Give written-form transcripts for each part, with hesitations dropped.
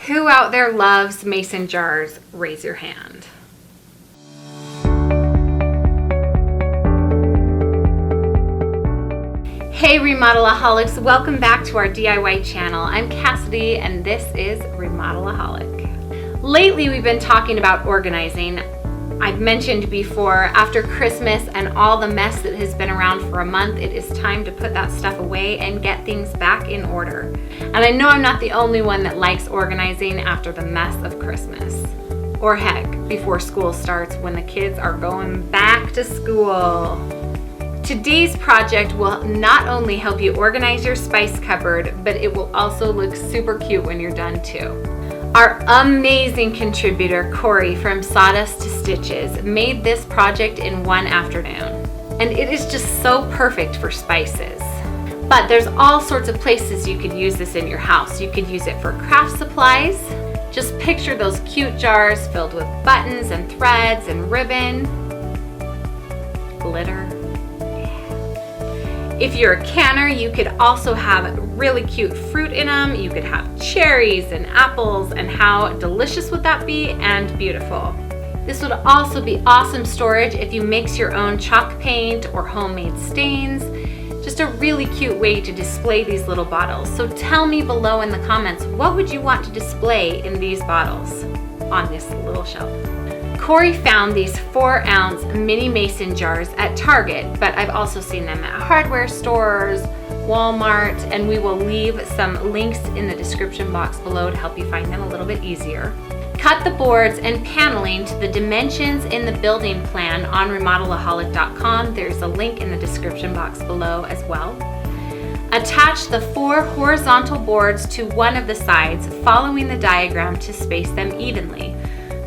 Who out there loves mason jars? Raise your hand. Hey Remodelaholics, welcome back to our DIY channel. I'm Cassidy and this is Remodelaholic. Lately we've been talking about organizing. I've mentioned before, after Christmas and all the mess that has been around for a month, it is time to put that stuff away and get things back in order. And I know I'm not the only one that likes organizing after the mess of Christmas. Or heck, before school starts when the kids are going back to school. Today's project will not only help you organize your spice cupboard, but it will also look super cute when you're done too. Our amazing contributor, Corey from Sawdust to Stitches, made this project in one afternoon. And it is just so perfect for spices. But there's all sorts of places you could use this in your house. You could use it for craft supplies. Just picture those cute jars filled with buttons and threads and ribbon. Glitter. If you're a canner, you could also have really cute fruit in them. You could have cherries and apples, and how delicious would that be and beautiful. This would also be awesome storage if you mix your own chalk paint or homemade stains. Just a really cute way to display these little bottles. So tell me below in the comments, what would you want to display in these bottles on this little shelf? Corey found these 4-ounce mini mason jars at Target, but I've also seen them at hardware stores, Walmart, and we will leave some links in the description box below to help you find them a little bit easier. Cut the boards and paneling to the dimensions in the building plan on Remodelaholic.com. There's a link in the description box below as well. Attach the 4 horizontal boards to one of the sides, following the diagram to space them evenly.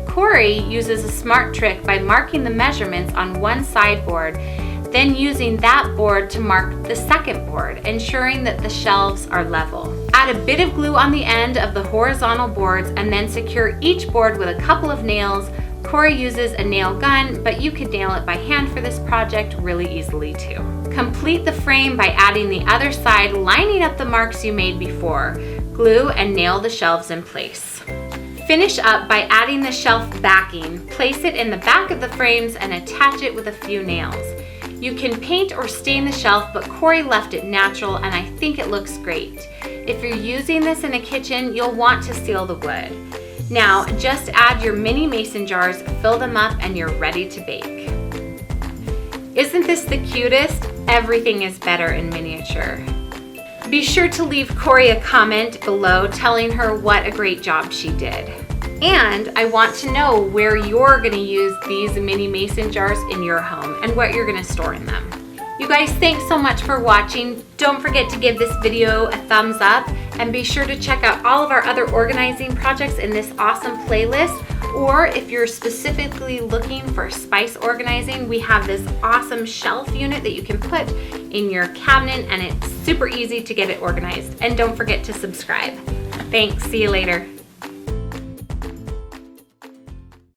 Corey uses a smart trick by marking the measurements on one side board, then using that board to mark the second board, ensuring that the shelves are level. Add a bit of glue on the end of the horizontal boards and then secure each board with a couple of nails. Corey uses a nail gun, but you could nail it by hand for this project really easily too. Complete the frame by adding the other side, lining up the marks you made before. Glue and nail the shelves in place. Finish up by adding the shelf backing. Place it in the back of the frames and attach it with a few nails. You can paint or stain the shelf, but Corey left it natural and I think it looks great. If you're using this in a kitchen, you'll want to seal the wood. Now, just add your mini mason jars, fill them up, and you're ready to bake. Isn't this the cutest? Everything is better in miniature. Be sure to leave Corey a comment below telling her what a great job she did. And I want to know where you're gonna use these mini mason jars in your home and what you're gonna store in them. You guys, thanks so much for watching. Don't forget to give this video a thumbs up and be sure to check out all of our other organizing projects in this awesome playlist. Or if you're specifically looking for spice organizing, we have this awesome shelf unit that you can put in your cabinet and it's super easy to get it organized. And don't forget to subscribe. Thanks, see you later.